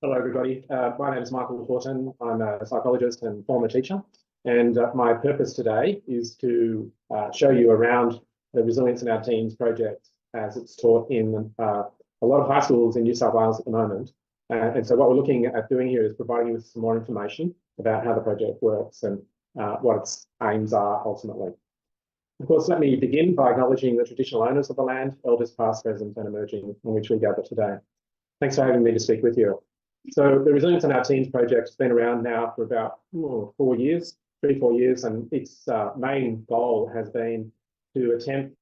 Hello, everybody. My name is Michael Horton. I'm a psychologist and former teacher. And my purpose today is to show you around the Resilience in Our Teens project as it's taught in a lot of high schools in New South Wales at the moment. And so what we're looking at doing here is providing you with some more information about how the project works and what its aims are ultimately. Of course, let me begin by acknowledging the traditional owners of the land, elders past, present and emerging, on which we gather today. Thanks for having me to speak with you. So the Resilience in Our Teens project has been around now for about 4 years, 3-4 years, and its main goal has been to attempt to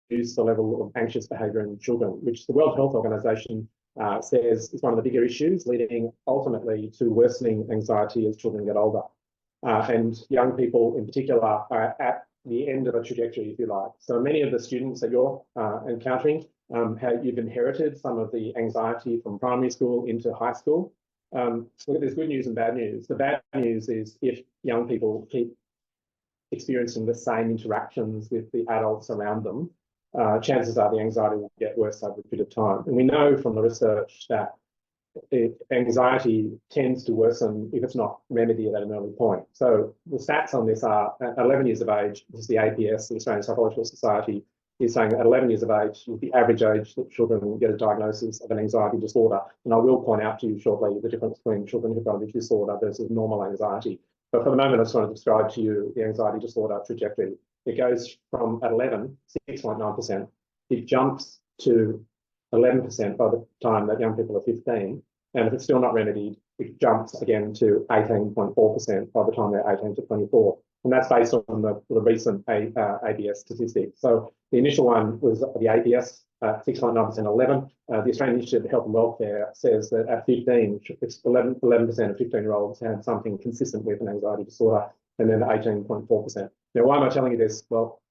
reduce the level of anxious behaviour in children, which the World Health Organization says is one of the bigger issues, leading ultimately to worsening anxiety as children get older. And young people in particular are at the end of a trajectory, if you like. So many of the students that you're encountering, you've inherited some of the anxiety from primary school into high school. Look, there's good news and bad news. The bad news is if young people keep experiencing the same interactions with the adults around them, chances are the anxiety will get worse over a period of time. And we know from the research that anxiety tends to worsen if it's not remedied at an early point. So the stats on this are at 11 years of age, this is the APS, the Australian Psychological Society, is saying that at 11 years of age is the average age that children get a diagnosis of an anxiety disorder. And I will point out to you shortly the difference between children who've got this disorder versus normal anxiety. But for the moment, I just want to describe to you the anxiety disorder trajectory. It goes from at 11, 6.9%. It jumps to 11% by the time that young people are 15. And if it's still not remedied, it jumps again to 18.4% by the time they're 18 to 24. And that's based on the recent ABS statistics. So the initial one was the ABS, 6.9%, 11. The Australian Institute of Health and Welfare says that at 15, it's 11% of 15-year-olds had something consistent with an anxiety disorder, and then 18.4%. Now, why am I telling you this? Well,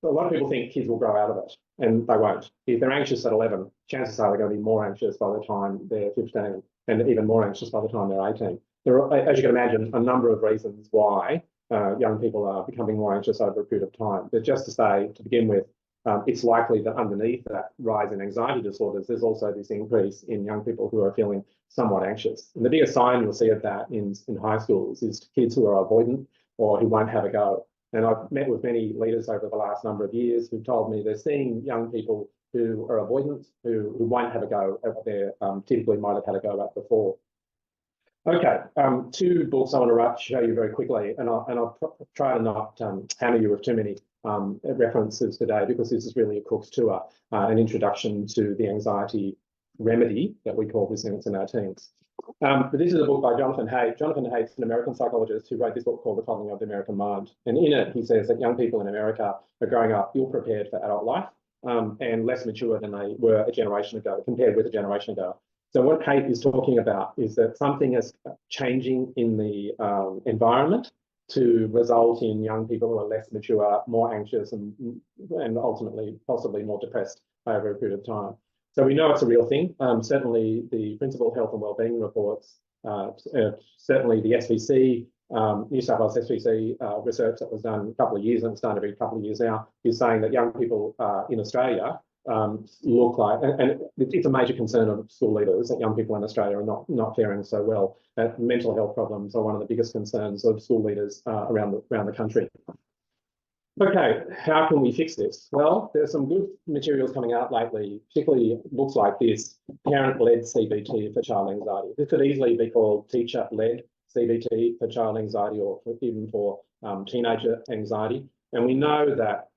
a lot of people think kids will grow out of it, and they won't. If they're anxious at 11, chances are they're going to be more anxious by the time they're 15, and even more anxious by the time they're 18. There are, as you can imagine, a number of reasons why young people are becoming more anxious over a period of time. But just to say, to begin with, it's likely that underneath that rise in anxiety disorders, there's also this increase in young people who are feeling somewhat anxious. And the biggest sign you'll see of that in high schools is kids who are avoidant or who won't have a go. And I've met with many leaders over the last number of years who've told me they're seeing young people who are avoidant, who won't have a go at what they typically might have had a go at before. Okay, 2 books I want to show you very quickly, and I'll try to not hammer you with too many references today, because this is really a Cook's tour, an introduction to the anxiety remedy that we call Resilience in Our Teens. But this is a book by Jonathan Haidt. Jonathan Haidt's an American psychologist who wrote this book called The Coddling of the American Mind. And in it, he says that young people in America are growing up ill-prepared for adult life and less mature than they were a generation ago, compared with a generation ago. So what Haidt is talking about is that something is changing in the environment to result in young people who are less mature, more anxious, and ultimately possibly more depressed over a period of time. So we know it's a real thing. Certainly the Principal Health and Wellbeing reports, certainly the SVC, New South Wales SVC research that was done a couple of years, and it's done every couple of years now, is saying that young people in Australia look like, and it's a major concern of school leaders that young people in Australia are not faring so well. Mental health problems are one of the biggest concerns of school leaders around the country. Okay, how can we fix this? Well, there's some good materials coming out lately, particularly books like this, Parent-Led CBT for Child Anxiety. This could easily be called Teacher-Led CBT for Child Anxiety, or even for teenager anxiety. And we know that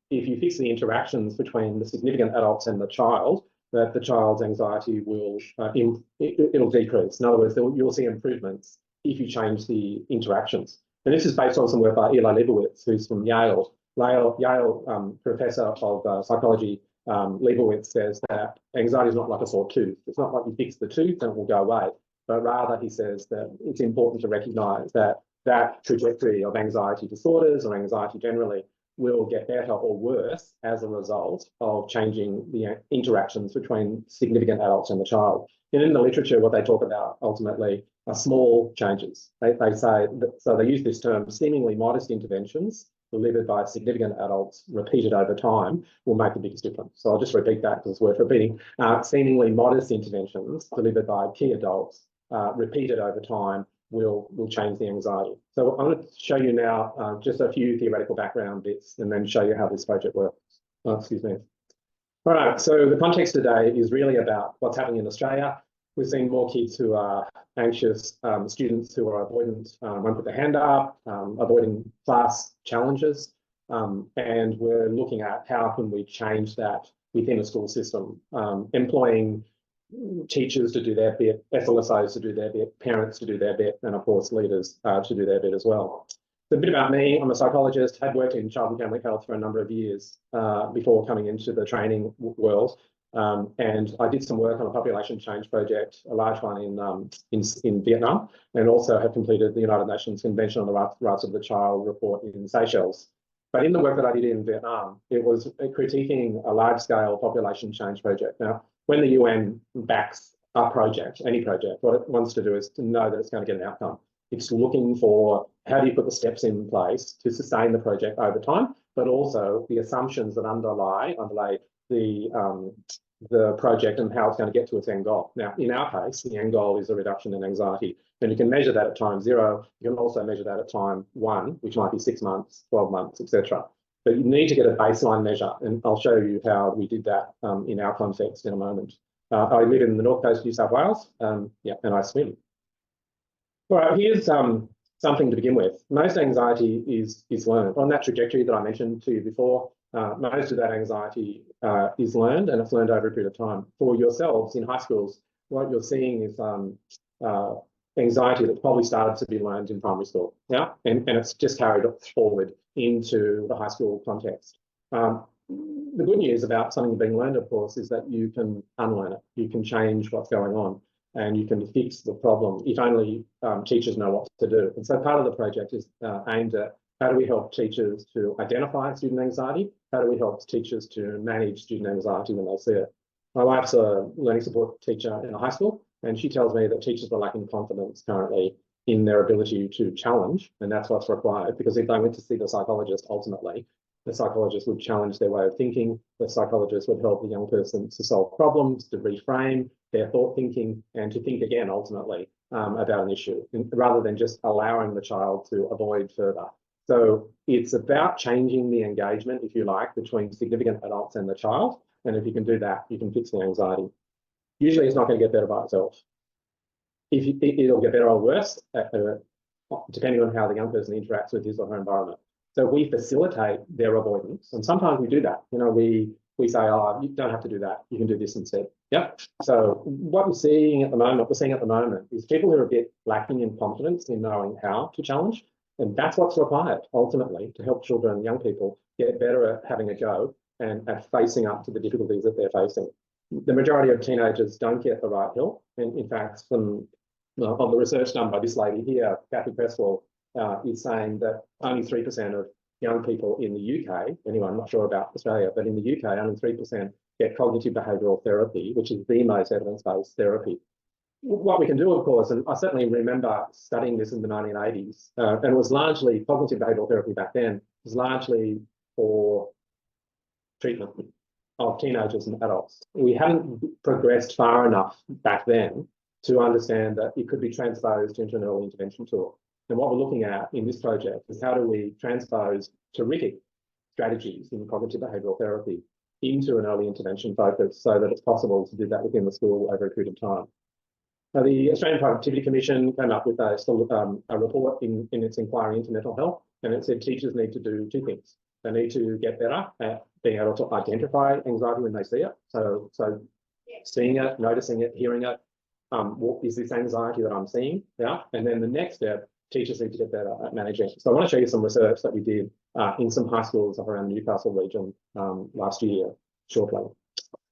if you fix the interactions between the significant adults and the child, that the child's anxiety will it'll decrease. In other words, you'll see improvements if you change the interactions. And this is based on some work by Eli Lebowitz, who's from Yale. Yale professor of psychology, Lebowitz says that anxiety is not like a sore tooth. It's not like you fix the tooth and it will go away, but rather he says that it's important to recognise that trajectory of anxiety disorders or anxiety generally will get better or worse as a result of changing the interactions between significant adults and the child. And in the literature, what they talk about ultimately are small changes. They say that, so they use this term, seemingly modest interventions delivered by significant adults repeated over time will make the biggest difference. So I'll just repeat that because it's worth repeating. Seemingly modest interventions delivered by key adults repeated over time will change the anxiety. So I'm going to show you now just a few theoretical background bits and then show you how this project works. Excuse me. All right, so the context today is really about what's happening in Australia. We're seeing more kids who are anxious, students who are avoidant, won't put their hand up, avoiding class challenges. And we're looking at how can we change that within a school system, employing teachers to do their bit, SLSOs to do their bit, parents to do their bit, and of course leaders to do their bit as well. So a bit about me, I'm a psychologist, had worked in child and family health for a number of years before coming into the training world. And I did some work on a population change project, a large one in Vietnam, and also have completed the United Nations Convention on the Rights of the Child report in Seychelles. But in the work that I did in Vietnam, it was critiquing a large-scale population change project. Now, when the UN backs a project, any project, what it wants to do is to know that it's going to get an outcome. It's looking for how do you put the steps in place to sustain the project over time, but also the assumptions that underlie the project and how it's going to get to its end goal. Now, in our case, the end goal is a reduction in anxiety. And you can measure that at time 0. You can also measure that at time 1, which might be 6 months, 12 months, etc. But you need to get a baseline measure, and I'll show you how we did that in our context in a moment. I live in the North Coast of New South Wales, and I swim. All right, here's something to begin with. Most anxiety is learned. On that trajectory that I mentioned to you before, most of that anxiety is learned, and it's learned over a period of time. For yourselves in high schools, what you're seeing is anxiety that probably started to be learned in primary school, and it's just carried forward into the high school context. The good news about something being learned, of course, is that you can unlearn it. You can change what's going on, and you can fix the problem if only teachers know what to do. And so part of the project is aimed at how do we help teachers to identify student anxiety? How do we help teachers to manage student anxiety when they see it? My wife's a learning support teacher in a high school, and she tells me that teachers are lacking confidence currently in their ability to challenge, and that's what's required, because if they went to see the psychologist, ultimately, the psychologist would challenge their way of thinking, the psychologist would help the young person to solve problems, to reframe their thought thinking, and to think again, ultimately, about an issue, rather than just allowing the child to avoid further. So it's about changing the engagement, if you like, between significant adults and the child. And if you can do that, you can fix the anxiety. Usually it's not going to get better by itself. It'll get better or worse, depending on how the young person interacts with his or her environment. So we facilitate their avoidance. And sometimes we do that. You know, we say, oh, you don't have to do that. You can do this instead. Yep. So what we're seeing at the moment is people who are a bit lacking in confidence in knowing how to challenge. And that's what's required, ultimately, to help children and young people get better at having a go and at facing up to the difficulties that they're facing. The majority of teenagers don't get the right help. And in fact, on the research done by this lady here, Kathy Cresswell, is saying that only 3% of young people in the UK, anyway, I'm not sure about Australia, but in the UK, only 3% get cognitive behavioural therapy, which is the most evidence-based therapy. What we can do, of course, and I certainly remember studying this in the 1980s, and it was largely cognitive behavioural therapy back then, was largely for treatment of teenagers and adults. We hadn't progressed far enough back then to understand that it could be transposed into an early intervention tool. And what we're looking at in this project is how do we transpose terrific strategies in cognitive behavioural therapy into an early intervention focus so that it's possible to do that within the school over a period of time. Now, the Australian Productivity Commission came up with a report in its inquiry into mental health, and it said teachers need to do 2 things. They need to get better at being able to identify anxiety when they see it. So seeing it, noticing it, hearing it. What is this anxiety that I'm seeing? Yeah. And then the next step, teachers need to get better at managing. So I want to show you some research that we did in some high schools around the Newcastle region last year, shortly.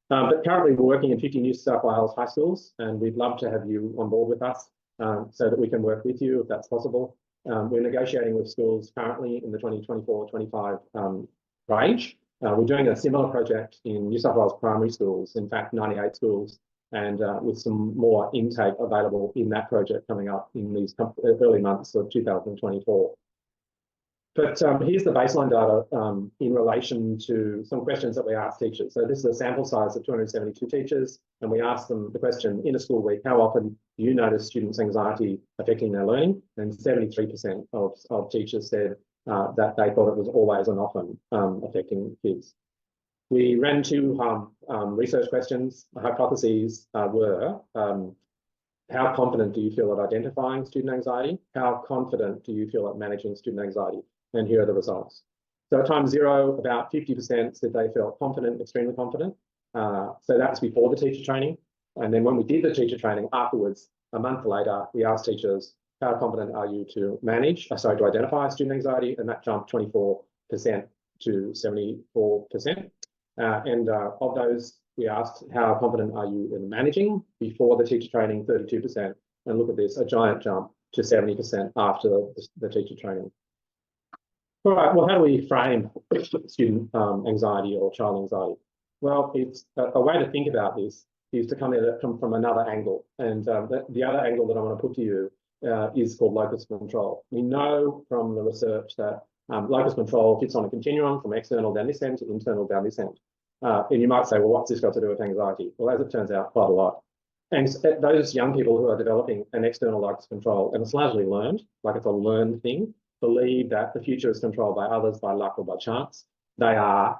But currently we're working in 50 New South Wales high schools, and we'd love to have you on board with us so that we can work with you if that's possible. We're negotiating with schools currently in the 2024-25 range. We're doing a similar project in New South Wales primary schools, in fact, 98 schools, and with some more intake available in that project coming up in these early months of 2024. But here's the baseline data in relation to some questions that we asked teachers. So this is a sample size of 272 teachers, and we asked them the question in a school week, how often do you notice students' anxiety affecting their learning? And 73% of teachers said that they thought it was always and often affecting kids. We ran two research questions. The hypotheses were, how confident do you feel at identifying student anxiety? How confident do you feel at managing student anxiety? And here are the results. So at time zero, about 50% said they felt confident, extremely confident. So that's before the teacher training. And then when we did the teacher training afterwards, a month later, we asked teachers, how confident are you to to identify student anxiety? And that jumped 24% to 74%. And of those, we asked, how confident are you in managing? Before the teacher training, 32%. And look at this, a giant jump to 70% after the teacher training. All right, well, how do we frame student anxiety or child anxiety? Well, it's a way to think about this is to come from another angle. And the other angle that I want to put to you is called locus control. We know from the research that locus control fits on a continuum from external down this end to internal down this end. And you might say, well, what's this got to do with anxiety? Well, as it turns out, quite a lot. And those young people who are developing an external locus control, and it's largely learned, like it's a learned thing, believe that the future is controlled by others, by luck or by chance. They are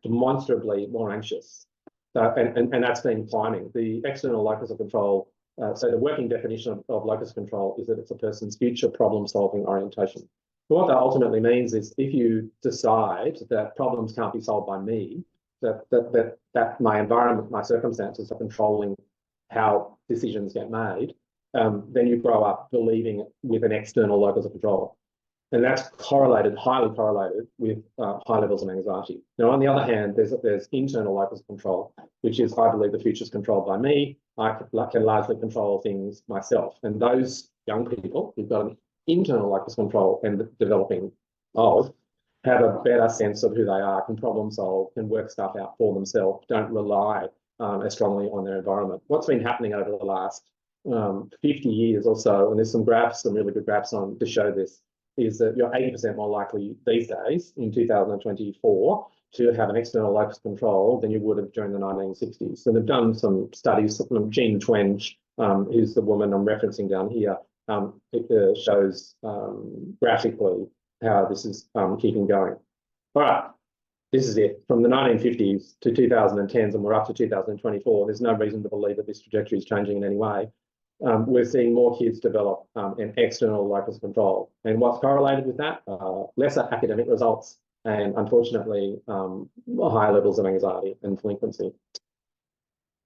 demonstrably more anxious. And that's been climbing. The external locus of control, so the working definition of locus control is that it's a person's future problem-solving orientation. But what that ultimately means is if you decide that problems can't be solved by me, that my environment, my circumstances are controlling how decisions get made, then you grow up believing with an external locus of control. And that's correlated, highly correlated with high levels of anxiety. Now, on the other hand, there's internal locus of control, which is I believe the future is controlled by me. I can largely control things myself. And those young people who've got an internal locus control and developing of have a better sense of who they are, can problem solve, can work stuff out for themselves, don't rely as strongly on their environment. What's been happening over the last 50 years or so, and there's some graphs, some really good graphs on to show this, is that you're 80% more likely these days in 2024 to have an external locus control than you would have during the 1960s. And they've done some studies from Jean Twenge, who's the woman I'm referencing down here. It shows graphically how this is keeping going. All right, this is it. From the 1950s to 2010s, and we're up to 2024, there's no reason to believe that this trajectory is changing in any way. We're seeing more kids develop an external locus control. And what's correlated with that? Lesser academic results and, unfortunately, higher levels of anxiety and delinquency.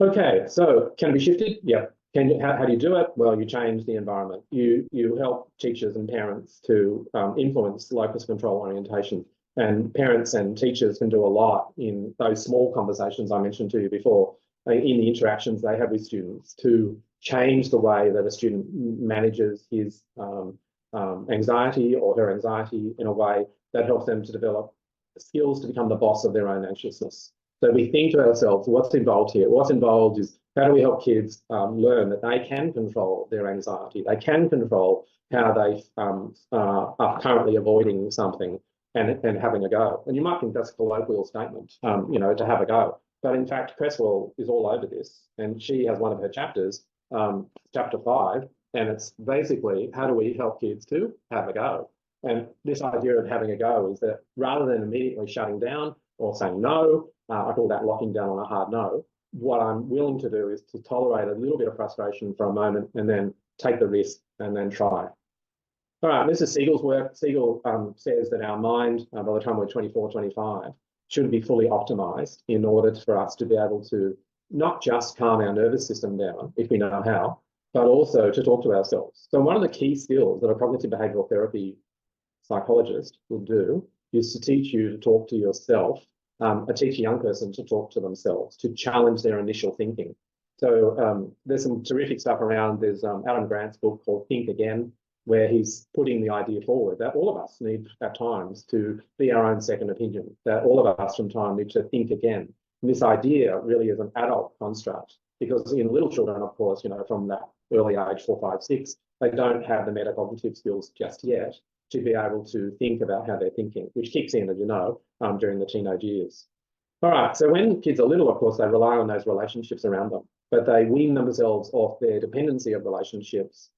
Okay, so can it be shifted? Yeah. How do you do it? Well, you change the environment. You help teachers and parents to influence locus control orientation. And parents and teachers can do a lot in those small conversations I mentioned to you before, in the interactions they have with students to change the way that a student manages his anxiety or her anxiety in a way that helps them to develop skills to become the boss of their own anxiousness. So we think to ourselves, what's involved here? What's involved is how do we help kids learn that they can control their anxiety? They can control how they are currently avoiding something and having a go. And you might think that's a colloquial statement, to have a go. But in fact, Cresswell is all over this. And she has one of her chapters, chapter 5, and it's basically how do we help kids to have a go? And this idea of having a go is that rather than immediately shutting down or saying no, I call that locking down on a hard no, what I'm willing to do is to tolerate a little bit of frustration for a moment and then take the risk and then try. All right, this is Siegel's work. Siegel says that our mind, by the time we're 24, 25, should be fully optimized in order for us to be able to not just calm our nervous system down, if we know how, but also to talk to ourselves. So one of the key skills that a cognitive behavioral therapy psychologist will do is to teach you to talk to yourself, teach a young person to talk to themselves, to challenge their initial thinking. So there's some terrific stuff around. There's Adam Grant's book called Think Again, where he's putting the idea forward that all of us need at times to be our own second opinion, that all of us from time need to think again. And this idea really is an adult construct because in little children, of course, from that early age, 4, 5, 6, they don't have the metacognitive skills just yet to be able to think about how they're thinking, which kicks in, as you know, during the teenage years. All right, so when kids are little, of course, they rely on those relationships around them, but they wean themselves off their dependency of relationships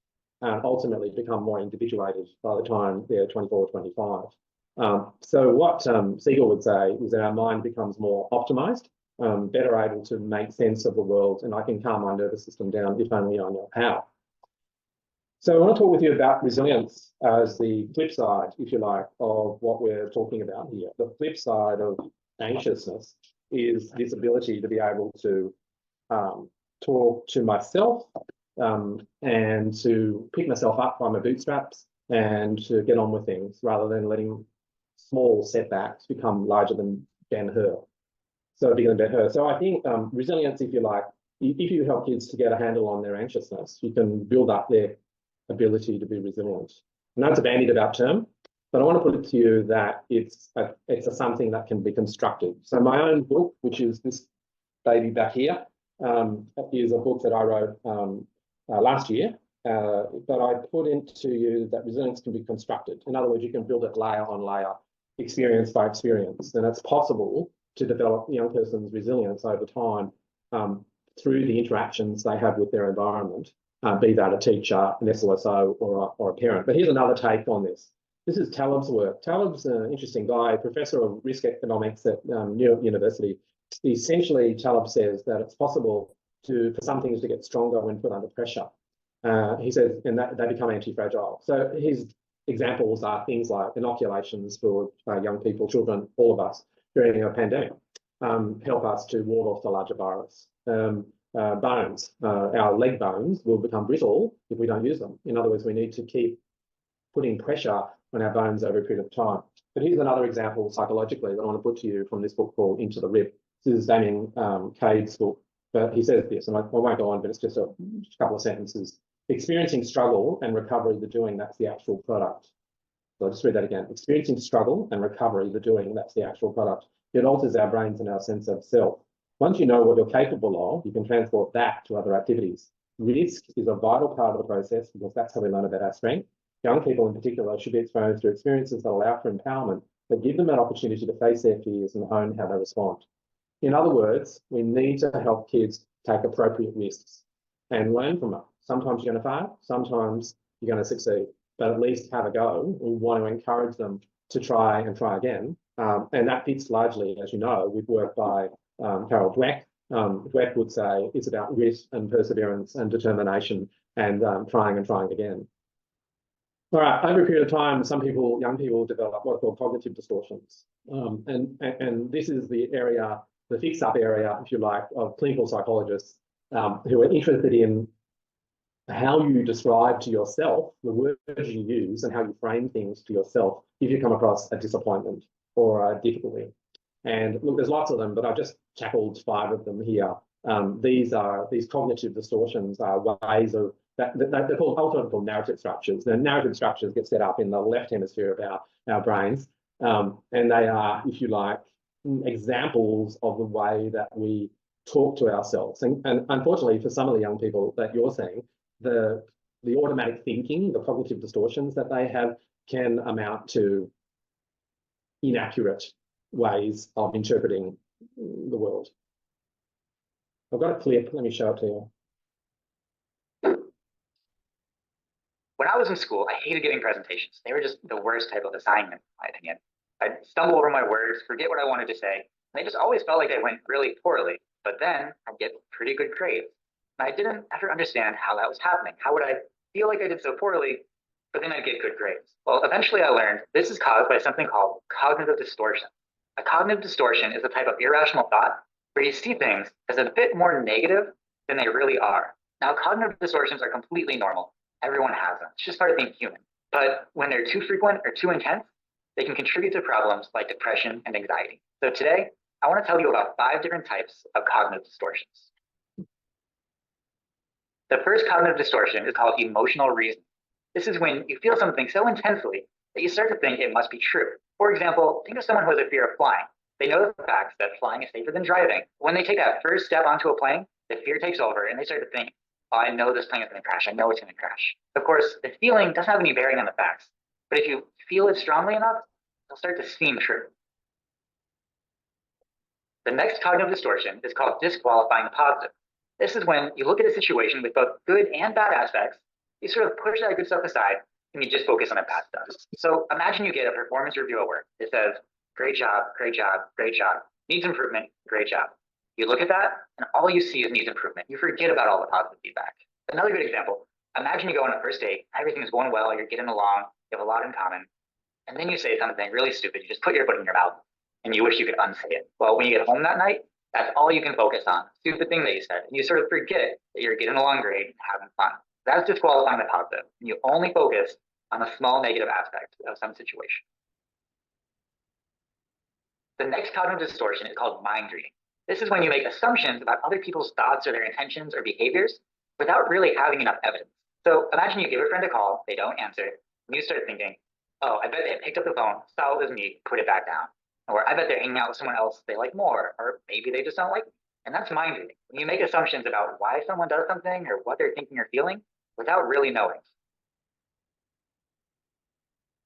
and ultimately become more individuated by the time they're 24 or 25. So what Siegel would say is that our mind becomes more optimized, better able to make sense of the world, and I can calm my nervous system down if only I know how. So I want to talk with you about resilience as the flip side, if you like, of what we're talking about here. The flip side of anxiousness is this ability to be able to talk to myself and to pick myself up by my bootstraps and to get on with things rather than letting small setbacks become larger than Ben-Hur. So bigger than Ben-Hur. So I think resilience, if you like, if you help kids to get a handle on their anxiousness, you can build up their ability to be resilient. And that's a bandied about term, but I want to put it to you that it's something that can be constructed. So my own book, which is this baby back here, is a book that I wrote last year, but I put into you that resilience can be constructed. In other words, you can build it layer on layer, experience by experience, and it's possible to develop a young person's resilience over time through the interactions they have with their environment, be that a teacher, an SLSO, or a parent. But here's another take on this. This is Taleb's work. Taleb's an interesting guy, professor of risk economics at New York University. Essentially, Taleb says that it's possible for some things to get stronger when put under pressure. He says, and that they become anti-fragile. So his examples are things like inoculations for young people, children, all of us during a pandemic, help us to ward off the larger virus. Bones, our leg bones will become brittle if we don't use them. In other words, we need to keep putting pressure on our bones over a period of time. But here's another example psychologically that I want to put to you from this book called Into the Rip. This is Damien Cade's book, but he says this, and I won't go on, but it's just a couple of sentences. Experiencing struggle and recovery, the doing, that's the actual product. So I'll just read that again. Experiencing struggle and recovery, the doing, that's the actual product. It alters our brains and our sense of self. Once you know what you're capable of, you can transport that to other activities. Risk is a vital part of the process because that's how we learn about our strength. Young people in particular should be exposed to experiences that allow for empowerment, that give them an opportunity to face their fears and own how they respond. In other words, we need to help kids take appropriate risks and learn from them. Sometimes you're going to fail, sometimes you're going to succeed, but at least have a go. We want to encourage them to try and try again. And that fits largely, as you know, with work by Carol Dweck. Dweck would say it's about grit and perseverance and determination and trying again. All right, over a period of time, some people, young people, develop what are called cognitive distortions. And this is the area, the fix-up area, if you like, of clinical psychologists who are interested in how you describe to yourself the words you use and how you frame things to yourself if you come across a disappointment or a difficulty. And look, there's lots of them, but I've just tackled 5 of them here. These cognitive distortions are ways of they're called alternative narrative structures. The narrative structures get set up in the left hemisphere of our brains, and they are, if you like, examples of the way that we talk to ourselves. And unfortunately, for some of the young people that you're seeing, the automatic thinking, the cognitive distortions that they have can amount to inaccurate ways of interpreting the world. I've got a clip, let me show it to you. When I was in school, I hated giving presentations. They were just the worst type of assignment, in my opinion. I'd stumble over my words, forget what I wanted to say, and they just always felt like they went really poorly. But then I'd get pretty good grades. And I didn't ever understand how that was happening. How would I feel like I did so poorly, but then I'd get good grades? Well, eventually I learned this is caused by something called cognitive distortion. A cognitive distortion is a type of irrational thought where you see things as a bit more negative than they really are. Now, cognitive distortions are completely normal. Everyone has them. It's just part of being human. But when they're too frequent or too intense, they can contribute to problems like depression and anxiety. So today, I want to tell you about 5 different types of cognitive distortions. The first cognitive distortion is called emotional reasoning. This is when you feel something so intensely that you start to think it must be true. For example, think of someone who has a fear of flying. They know the facts that flying is safer than driving. When they take that first step onto a plane, the fear takes over and they start to think, oh, I know this plane is going to crash. I know it's going to crash. Of course, the feeling doesn't have any bearing on the facts. But if you feel it strongly enough, it'll start to seem true. The next cognitive distortion is called disqualifying the positive. This is when you look at a situation with both good and bad aspects, you sort of push that good stuff aside and you just focus on the bad stuff. So imagine you get a performance review at work. It says, great job, great job, great job, needs improvement, great job. You look at that and all you see is needs improvement. You forget about all the positive feedback. Another good example, imagine you go on a first date, everything's going well, you're getting along, you have a lot in common, and then you say something really stupid, you just put your foot in your mouth and you wish you could unsay it. Well, when you get home that night, that's all you can focus on, stupid thing that you said. And you sort of forget that you're getting along great and having fun. That's disqualifying the positive. And you only focus on the small negative aspect of some situation. The next cognitive distortion is called mind reading. This is when you make assumptions about other people's thoughts or their intentions or behaviors without really having enough evidence. So imagine you give a friend a call, they don't answer, and you start thinking, oh, I bet they picked up the phone, saw it was me, put it back down. Or I bet they're hanging out with someone else they like more, or maybe they just don't like me. And that's mind reading. When you make assumptions about why someone does something or what they're thinking or feeling without really knowing.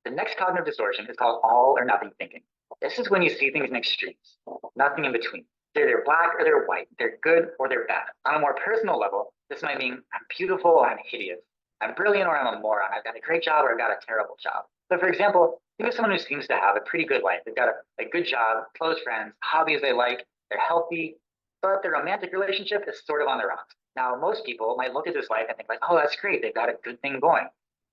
The next cognitive distortion is called all or nothing thinking. This is when you see things in extremes, nothing in between. They're black or they're white, they're good or they're bad. On a more personal level, this might mean I'm beautiful or I'm hideous. I'm brilliant or I'm a moron. I've got a great job or I've got a terrible job. So for example, think of someone who seems to have a pretty good life. They've got a good job, close friends, hobbies they like, they're healthy, but their romantic relationship is sort of on the rocks. Now, most people might look at this life and think like, oh, that's great. They've got a good thing going.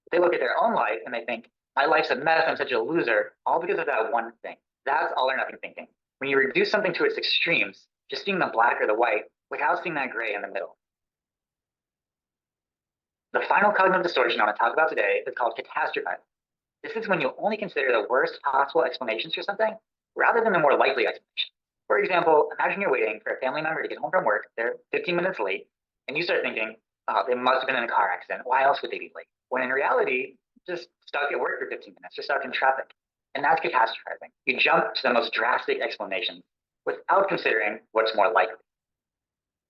But they look at their own life and they think, my life's a mess. I'm such a loser, all because of that one thing. That's all or nothing thinking. When you reduce something to its extremes, just seeing the black or the white without seeing that gray in the middle. The final cognitive distortion I want to talk about today is called catastrophizing. This is when you only consider the worst possible explanations for something rather than the more likely explanation. For example, imagine you're waiting for a family member to get home from work. They're 15 minutes late, and you start thinking, oh, they must have been in a car accident. Why else would they be late? When in reality, just stuck at work for 15 minutes, just stuck in traffic. And that's catastrophizing. You jump to the most drastic explanation without considering what's more likely.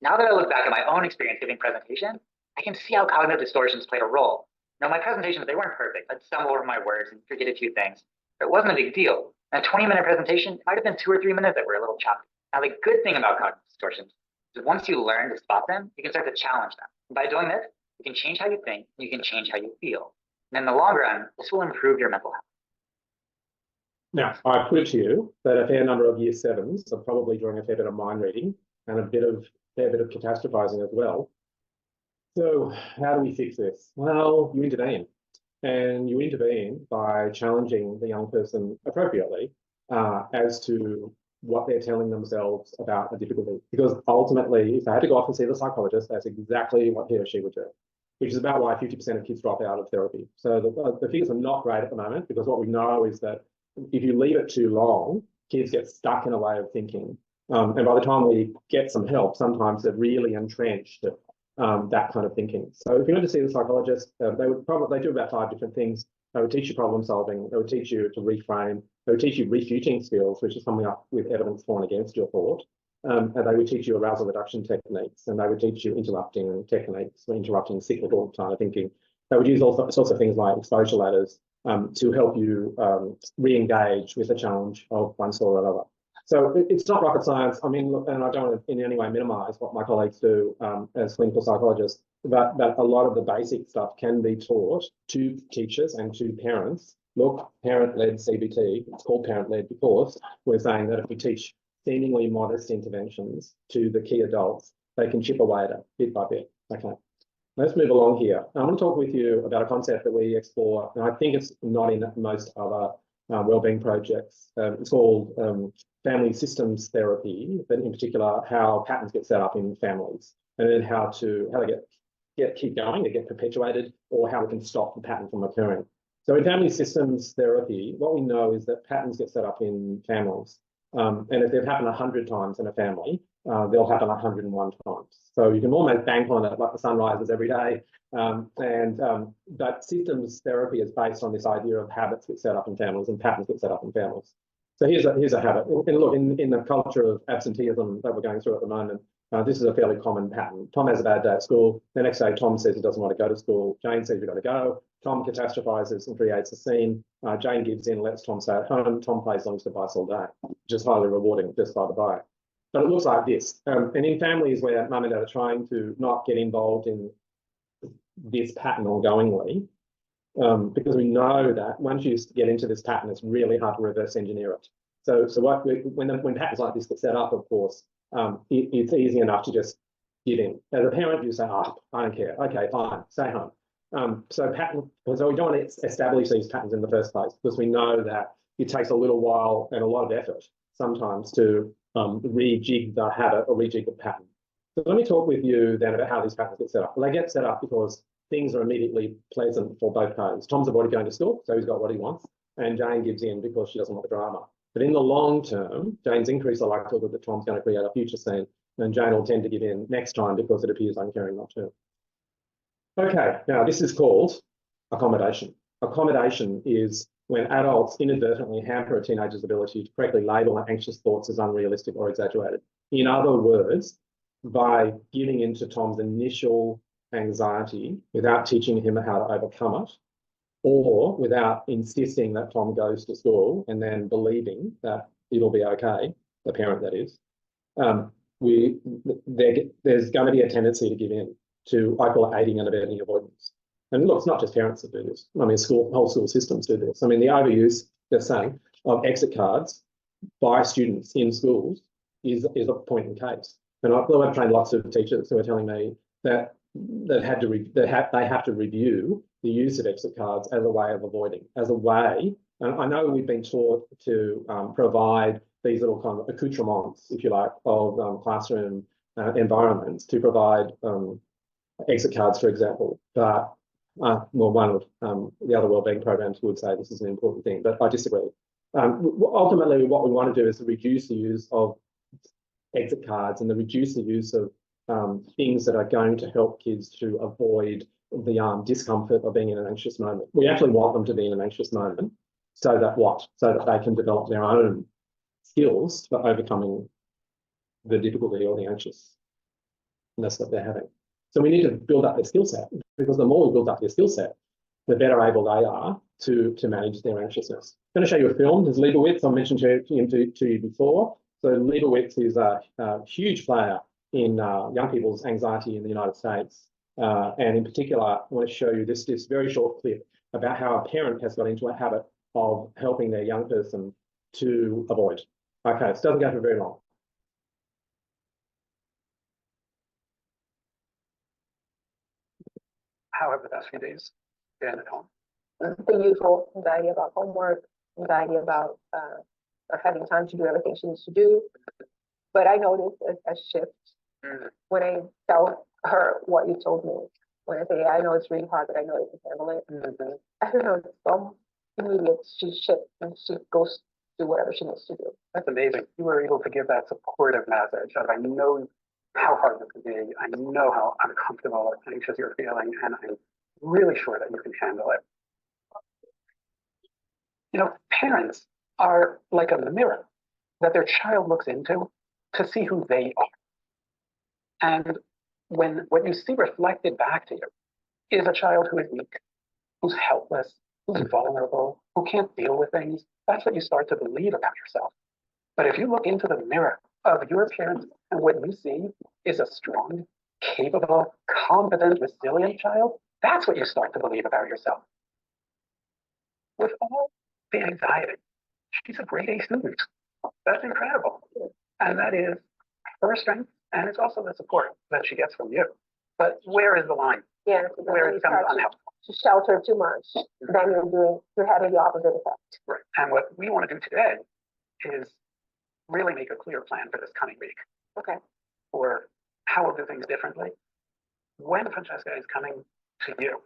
Now that I look back at my own experience giving presentation, I can see how cognitive distortions played a role. Now, my presentations, they weren't perfect. I'd stumble over my words and forget a few things. But it wasn't a big deal. In a 20-minute presentation, it might have been 2 or 3 minutes that were a little choppy. Now, the good thing about cognitive distortions is once you learn to spot them, you can start to challenge them. And by doing this, you can change how you think, and you can change how you feel. And in the long run, this will improve your mental health. Now, I put it to you that a fair number of year sevens are probably doing a fair bit of mind reading and a fair bit of catastrophizing as well. So how do we fix this? Well, you intervene. And you intervene by challenging the young person appropriately as to what they're telling themselves about a difficulty. Because ultimately, if they had to go off and see the psychologist, that's exactly what he or she would do, which is about why 50% of kids drop out of therapy. So the figures are not great at the moment, because what we know is that if you leave it too long, kids get stuck in a way of thinking. And by the time we get some help, sometimes they're really entrenched that kind of thinking. So if you went to see the psychologist, they do about 5 different things. They would teach you problem solving. They would teach you to reframe. They would teach you refuting skills, which is coming up with evidence for and against your thought. And they would teach you arousal reduction techniques, and they would teach you interrupting techniques, interrupting cyclical kind of thinking. They would use all sorts of things like exposure ladders to help you re-engage with the challenge of one sort or another. So it's not rocket science. I mean, look, and I don't want to in any way minimize what my colleagues do as clinical psychologists, but a lot of the basic stuff can be taught to teachers and to parents. Look, parent-led CBT, it's called parent-led because we're saying that if we teach seemingly modest interventions to the key adults, they can chip away at it bit by bit. Okay, let's move along here. I want to talk with you about a concept that we explore, and I think it's not in most other wellbeing projects. It's called family systems therapy, but in particular, how patterns get set up in families, and then how they keep going, they get perpetuated, or how we can stop the pattern from occurring. So in family systems therapy, what we know is that patterns get set up in families. And if they've happened 100 times in a family, they'll happen 101 times. So you can almost bank on it like the sun rises every day. But systems therapy is based on this idea of habits get set up in families and patterns get set up in families. So here's a habit. And look, in the culture of absenteeism that we're going through at the moment, This is a fairly common pattern. Tom has a bad day at school. The next day, Tom says he doesn't want to go to school. Jane says you've got to go. Tom catastrophizes and creates a scene. Jane gives in, lets Tom stay at home. Tom plays on his device all day, which is highly rewarding, just by the by. But it looks like this. And in families where mum and dad are trying to not get involved in this pattern ongoingly, because we know that once you get into this pattern, it's really hard to reverse engineer it. So when patterns like this get set up, of course, it's easy enough to just give in. As a parent, you say, "Oh, I don't care. Okay, fine, stay home." So we don't want to establish these patterns in the first place because we know that it takes a little while and a lot of effort sometimes to rejig the habit or rejig the pattern. So let me talk with you then about how these patterns get set up. Well, they get set up because things are immediately pleasant for both parties. Tom's avoided going to school, so he's got what he wants, and Jane gives in because she doesn't want the drama. But in the long term, Jane's increased the likelihood that Tom's going to create a future scene, and Jane will tend to give in next time because it appears uncaring not to. Okay, now this is called accommodation. Accommodation is when adults inadvertently hamper a teenager's ability to correctly label anxious thoughts as unrealistic or exaggerated. In other words, by giving into Tom's initial anxiety without teaching him how to overcome it, or without insisting that Tom goes to school and then believing that it'll be okay, the parent that is, there's going to be a tendency to give in to, I call it aiding and abetting avoidance. And look, it's not just parents that do this. I mean, whole school systems do this. I mean, the overuse, just saying, of exit cards by students in schools is a point in case. And I've trained lots of teachers who are telling me that they have to review the use of exit cards as a way of avoiding, as a way. And I know we've been taught to provide these little kind of accoutrements, if you like, of classroom environments to provide exit cards, for example. But well, one of the other wellbeing programs would say this is an important thing, but I disagree. Ultimately, what we want to do is to reduce the use of exit cards and to reduce the use of things that are going to help kids to avoid the discomfort of being in an anxious moment. We actually want them to be in an anxious moment so that what? So that they can develop their own skills for overcoming the difficulty or the anxiousness that they're having. So we need to build up their skill set, because the more we build up their skill set, the better able they are to manage their anxiousness. I'm going to show you a film. There's Leibowitz. I mentioned to you before. So Leibowitz is a huge player in young people's anxiety in the United States. And in particular, I want to show you this very short clip about how a parent has got into a habit of helping their young person to avoid. Okay, this doesn't go for very long. How have the past few days been at home? The usual anxiety about homework, anxiety about or having time to do everything she needs to do. But I noticed a shift when I tell her what you told me. When I say, I know it's really hard, but I know you can handle it. I don't know, it's so immediate. She shifts and she goes do whatever she needs to do. That's amazing. You were able to give that supportive message of, I know how hard this can be. I know how uncomfortable or anxious you're feeling, and I'm really sure that you can handle it. You know, parents are like a mirror that their child looks into to see who they are. And when what you see reflected back to you is a child who is weak, who's helpless, who's vulnerable, who can't deal with things, that's what you start to believe about yourself. But if you look into the mirror of your parents and what you see is a strong, capable, competent, resilient child, that's what you start to believe about yourself. With all the anxiety, she's a grade A student. That's incredible. And that is her strength, and it's also the support that she gets from you. But where is the line? Yeah, where it becomes unhelpful. To shelter too much, then you're having the opposite effect. Right. And what we want to do today is really make a clear plan for this coming week. Okay. For how we'll do things differently. When Francesca is coming to you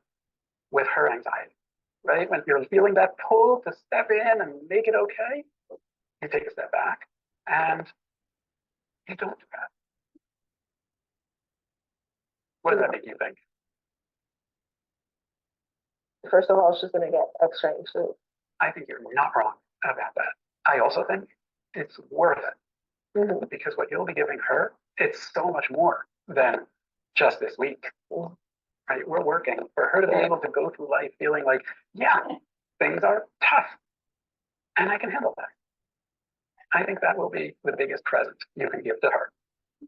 with her anxiety, right? When you're feeling that pull to step in and make it okay, you take a step back and you don't do that. What does that make you think? First of all, she's going to get extra anxious. I think you're not wrong about that. I also think it's worth it Mhm. because what you'll be giving her, it's so much more than just this week. Mhm. Right? We're working for her to be able to go through life feeling like, yeah, things are tough and I can handle that. I think that will be the biggest present you can give to her.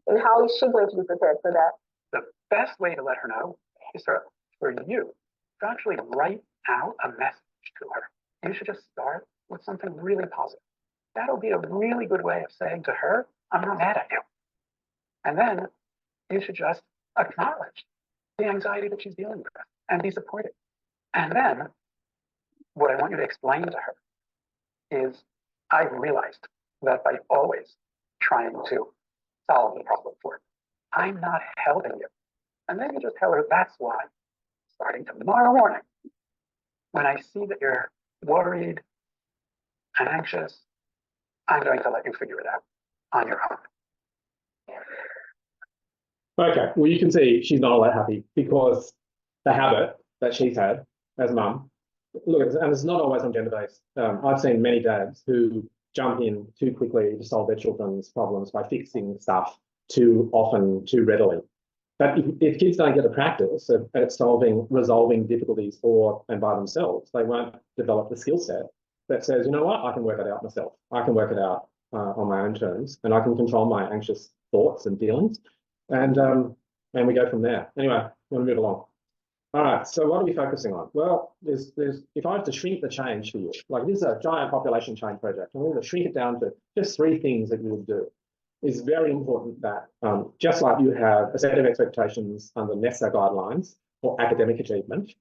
And how is she going to be prepared for that? The best way to let her know is for you to actually write out a message to her. You should just start with something really positive. That'll be a really good way of saying to her, I'm not mad at you. And then you should just acknowledge the anxiety that she's dealing with and be supportive. And then what I want you to explain to her is I realized that by always trying to solve the problem for her, I'm not helping you. And then you just tell her that's why, starting tomorrow morning, when I see that you're worried and anxious, I'm going to let you figure it out on your own. Okay, well, you can see she's not all that happy because the habit that she's had as mum, look, and it's not always on gender-based. I've seen many dads who jump in too quickly to solve their children's problems by fixing stuff too often, too readily. But if kids don't get a practice at resolving difficulties for and by themselves, they won't develop the skill set that says, you know what, I can work it out myself. I can work it out on my own terms, and I can control my anxious thoughts and feelings, and we go from there. Anyway, I'm going to move along. All right, so what are we focusing on? Well, there's if I have to shrink the change for you, like this is a giant population change project, I'm going to shrink it down to just 3 things that you would do. It's very important that just like you have a set of expectations under NESA guidelines for academic achievement,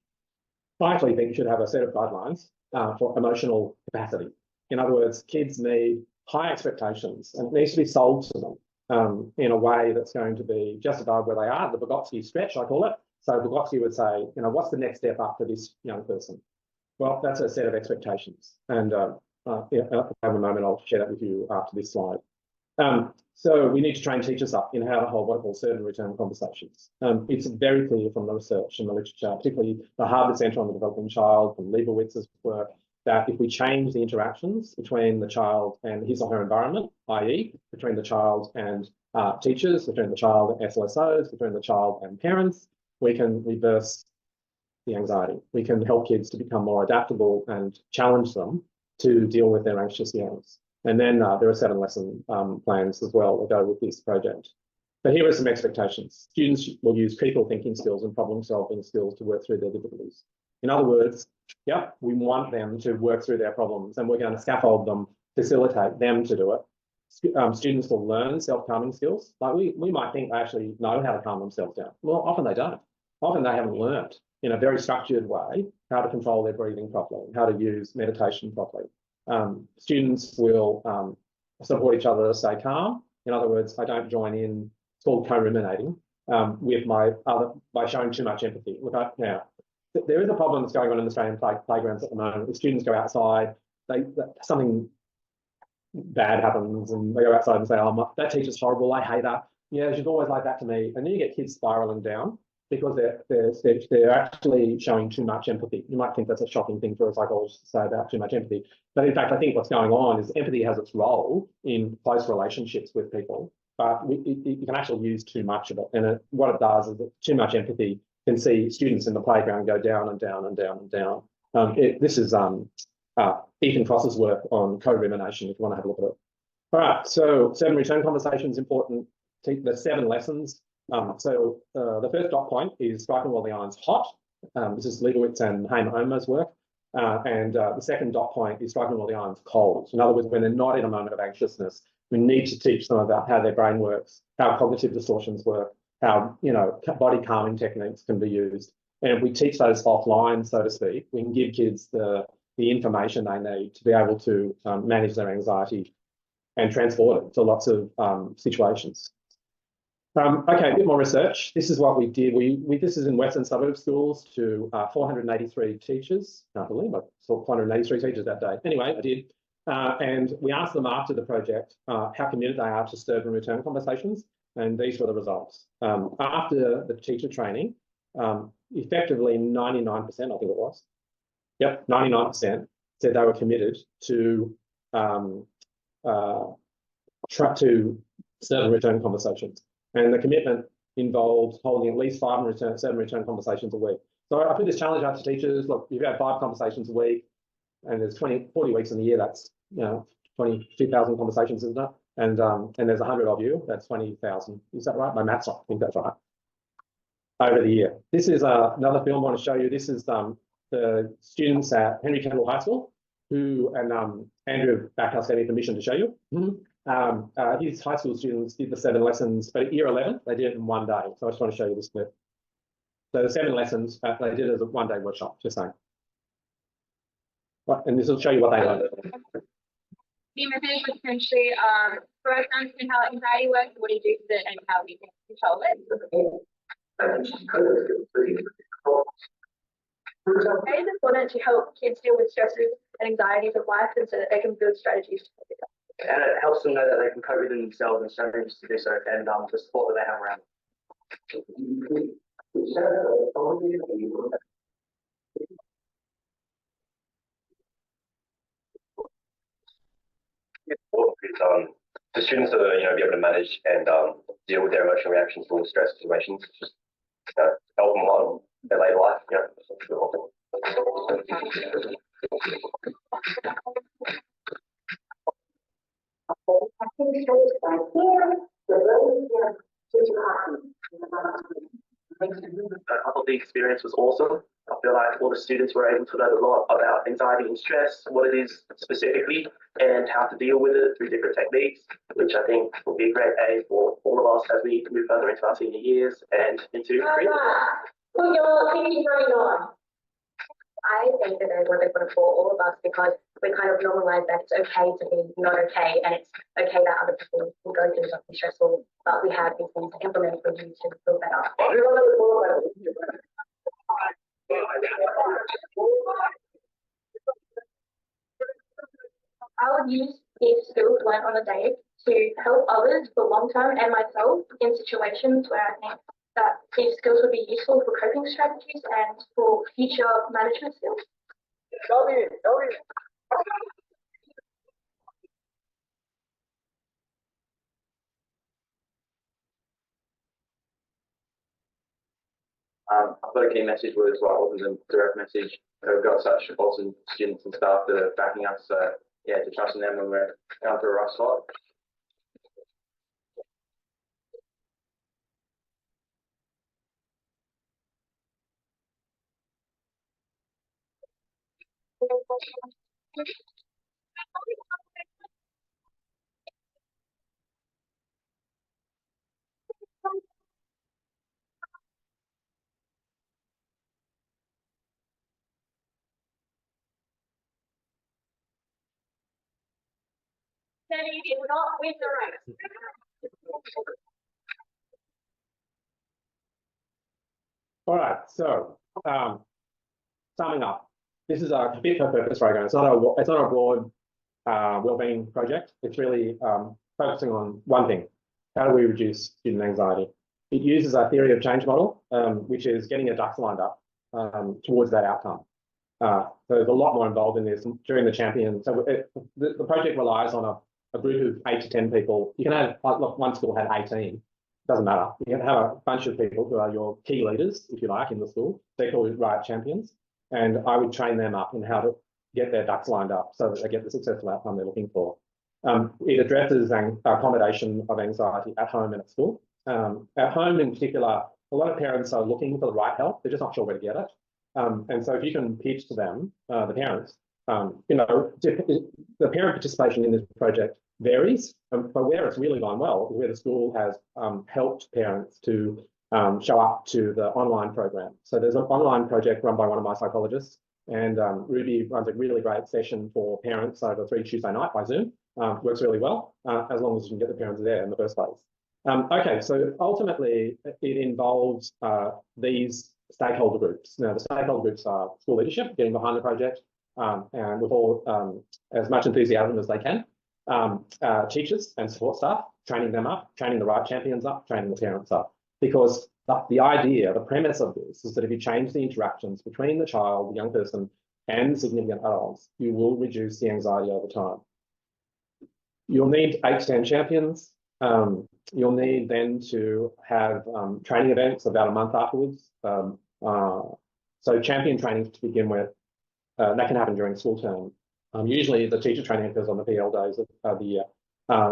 I actually think you should have a set of guidelines for emotional capacity. In other words, kids need high expectations, and it needs to be sold to them in a way that's going to be just above where they are, the Vygotsky stretch, I call it. So Vygotsky would say, you know, what's the next step up for this young person? Well, that's a set of expectations. And yeah, I'll have a moment, I'll share that with you after this slide. So we need to train teachers up in how to hold what are called serve and return conversations. It's very clear from the research and the literature, particularly the Harvard Center on the Developing Child, from Leibowitz's work, that if we change the interactions between the child and his or her environment, i.e. between the child and teachers, between the child and SLSOs, between the child and parents, we can reverse the anxiety. We can help kids to become more adaptable and challenge them to deal with their anxious feelings. And then there are 7 lesson plans as well that go with this project. But here are some expectations. Students will use critical thinking skills and problem solving skills to work through their difficulties. In other words, yeah, we want them to work through their problems, and we're going to scaffold them, facilitate them to do it. Students will learn self-calming skills. Like we might think they actually know how to calm themselves down. Well, often they don't. Often they haven't learned in a very structured way how to control their breathing properly, how to use meditation properly. Students will support each other to stay calm. In other words, I don't join in. It's called co-ruminating with by showing too much empathy. Look, now there is a problem that's going on in Australian playgrounds at the moment. The students go outside, something bad happens, and they go outside and say, "Oh, that teacher's horrible. I hate her." Yeah, she's always like that to me. And then you get kids spiraling down because they're actually showing too much empathy. You might think that's a shocking thing for a psychologist to say about too much empathy. But in fact, I think what's going on is empathy has its role in close relationships with people, but you can actually use too much of it. And what it does is that too much empathy can see students in the playground go down and down and down and down. This is Ethan Cross's work on co-rumination, if you want to have a look at it. All right, so 7 return conversations important. The 7 lessons. The first dot point is striking while the iron's hot. This is Leibowitz and Hamer-Omer's work. The second dot point is striking while the iron's cold. In other words, when they're not in a moment of anxiousness, we need to teach them about how their brain works, how cognitive distortions work, how body calming techniques can be used. And if we teach those offline, so to speak, we can give kids the information they need to be able to manage their anxiety and transport it to lots of situations. Okay, a bit more research. This is what we did. This is in Western Suburb schools to 483 teachers. I believe I saw 483 teachers that day. Anyway, I did. And we asked them after the project how committed they are to serve and return conversations. And these were the results. After the teacher training, effectively 99%, I think it was. Yep, 99% said they were committed to try to serve and return conversations. And the commitment involved holding at least 5 serve and return conversations a week. So I put this challenge out to teachers. Look, if you have 5 conversations a week, and there's 40 weeks in the year, that's 22,000 conversations, isn't it? And there's 100 of you, that's 20,000. Is that right? My math's not, I think that's right. Over the year. This is another film I want to show you. This is the students at Henry Kendall High School, who, and Andrew Backhouse gave me permission to show you. His high school students did the 7 lessons, but at year 11, they did it in 1 day. So I just want to show you this clip. So the 7 lessons, they did it as a 1-day workshop, just saying. And this will show you what they learned. The message was essentially for us to understand how anxiety works, what do you do with it, and how we can control it. It is important to help kids deal with stresses and anxieties of life, and so that they can build strategies. And it helps them know that they can cope with it themselves and strategies to do so, and the support that they have around. For students to be able to manage and deal with their emotional reactions to stress situations, just help them on their later life. I thought the experience was awesome. I feel like all the students were able to learn a lot about anxiety and stress, what it is specifically, and how to deal with it through different techniques, which I think will be a great aid for all of us as we move further into our senior years and into career. Put your thinking running on. I think that there's one big one for all of us, because we kind of normalize that it's okay to be not okay, and it's okay that other people will go through something stressful, but we have these things to implement for you to feel better. I would use these skills learned on a day to help others for long term and myself in situations where I think that these skills would be useful for coping strategies and for future management skills. I thought a key message was, well, it wasn't a direct message. We've got such awesome students and staff that are backing us. So yeah, to trust in them when we're going through a rough spot. Kenny did not win the race. All right, so summing up, this is a fit for purpose program. It's not a broad wellbeing project. It's really focusing on one thing: how do we reduce student anxiety? It uses a theory of change model, which is getting your ducks lined up towards that outcome. So there's a lot more involved in this during the champion. So the project relies on a group of 8 to 10 people. You can have, look, one school had 18. Doesn't matter. You can have a bunch of people who are your key leaders, if you like, in the school. They're called Riot Champions. And I would train them up in how to get their ducks lined up so that they get the successful outcome they're looking for. It addresses accommodation of anxiety at home and at school. At home in particular, a lot of parents are looking for the right help. They're just not sure where to get it. And so if you can pitch to them, the parents, the parent participation in this project varies, but where it's really gone well is where the school has helped parents to show up to the online program. So there's an online project run by one of my psychologists, and Ruby runs a really great session for parents over 3 Tuesday night by Zoom. Works really well, as long as you can get the parents there in the first place. Okay, so ultimately it involves these stakeholder groups. Now the stakeholder groups are school leadership, getting behind the project, and with all as much enthusiasm as they can. Teachers and support staff, training them up, training the right champions up, training the parents up. Because the idea, the premise of this is that if you change the interactions between the child, the young person, and significant adults, you will reduce the anxiety over time. You'll need 8 to 10 champions. You'll need then to have training events about a month afterwards. So champion training to begin with, that can happen during school term. Usually the teacher training occurs on the PL days of the year.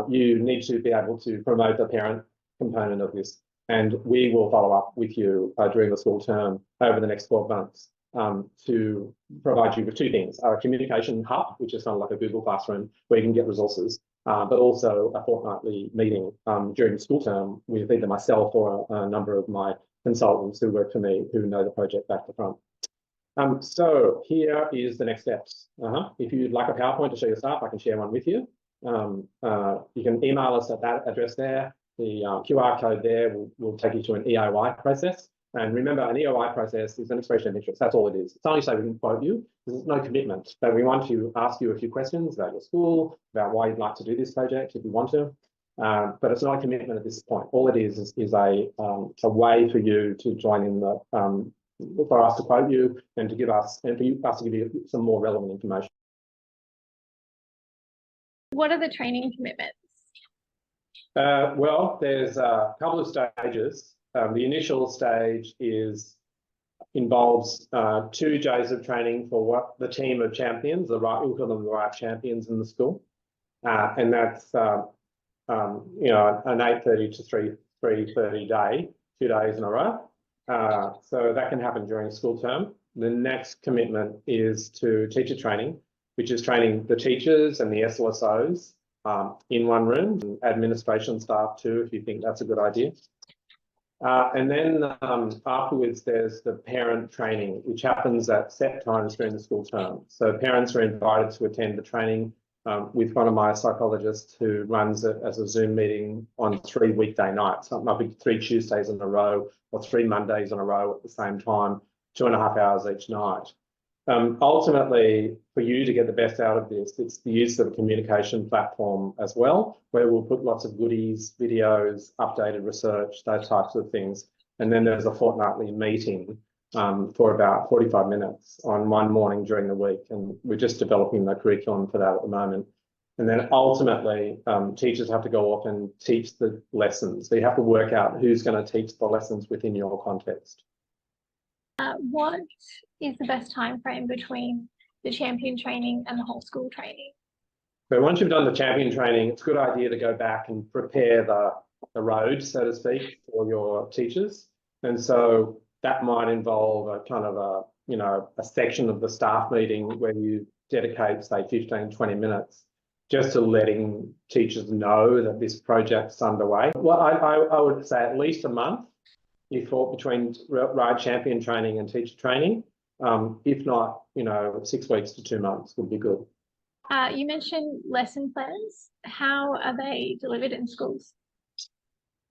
You need to be able to promote the parent component of this, and we will follow up with you during the school term over the next 12 months to provide you with 2 things: a communication hub, which is kind of like a Google Classroom where you can get resources, but also a fortnightly meeting during the school term with either myself or a number of my consultants who work for me who know the project back to front. So here is the next steps. If you'd like a PowerPoint to show your staff, I can share one with you. You can email us at that address there. The QR code there will take you to an EOI process. And remember, an EOI process is an expression of interest. That's all it is. It's only so we can quote you. There's no commitment, but we want to ask you a few questions about your school, about why you'd like to do this project if you want to. But it's not a commitment at this point. All it is a way for you to join in the for us to quote you and to give us and for us to give you some more relevant information. What are the training commitments? Well, there's a couple of stages. The initial stage involves 2 days of training for what the team of champions, we'll call them the right champions in the school, and that's an 8:30 to 3:30 day, 2 days in a row. So that can happen during school term. The next commitment is to teacher training, which is training the teachers and the SLSOs in one room, and administration staff too, if you think that's a good idea. And then afterwards, there's the parent training, which happens at set times during the school term. So parents are invited to attend the training with one of my psychologists who runs it as a Zoom meeting on 3 weekday nights. So it might be 3 Tuesdays in a row or 3 Mondays in a row at the same time, 2.5 hours each night. Ultimately, for you to get the best out of this, it's the use of a communication platform as well, where we'll put lots of goodies, videos, updated research, those types of things. And then there's a fortnightly meeting for about 45 minutes on one morning during the week. And we're just developing the curriculum for that at the moment. And then ultimately, teachers have to go off and teach the lessons. So you have to work out who's going to teach the lessons within your context. What is the best time frame between the champion training and the whole school training? So once you've done the champion training, it's a good idea to go back and prepare the road, so to speak, for your teachers. And so that might involve a kind of a section of the staff meeting where you dedicate, say, 15, 20 minutes just to letting teachers know that this project's underway. Well, I would say at least a month between RIDE champion training and teacher training. If not, 6 weeks to 2 months would be good. You mentioned lesson plans. How are they delivered in schools?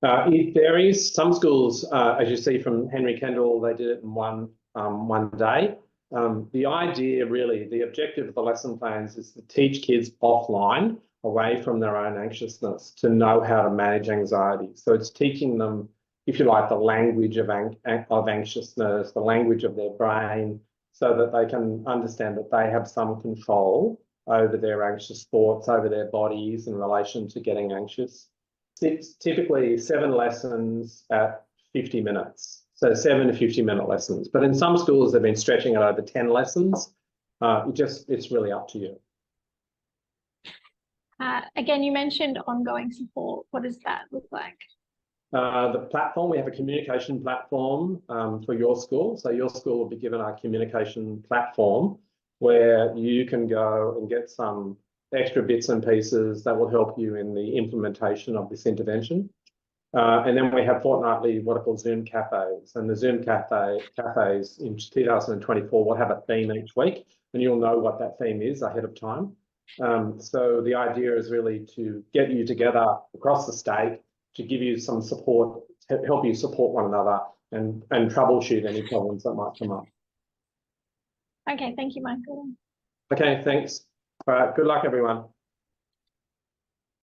It varies. Some schools, as you see from Henry Kendall, they did it in one day. The idea really, the objective of the lesson plans is to teach kids offline, away from their own anxiousness, to know how to manage anxiety. So it's teaching them, if you like, the language of anxiousness, the language of their brain, so that they can understand that they have some control over their anxious thoughts, over their bodies in relation to getting anxious. It's typically 7 lessons at 50 minutes. So 7 to 50-minute lessons. But in some schools, they've been stretching it over 10 lessons. It's really up to you. Again, you mentioned ongoing support. What does that look like? The platform, we have a communication platform for your school. So your school will be given a communication platform where you can go and get some extra bits and pieces that will help you in the implementation of this intervention. And then we have fortnightly what are called Zoom cafes. And the Zoom cafes in 2024 will have a theme each week, and you'll know what that theme is ahead of time. So the idea is really to get you together across the state to give you some support, help you support one another and troubleshoot any problems that might come up. Okay, thank you, Michael. Okay, thanks. All right, good luck, everyone.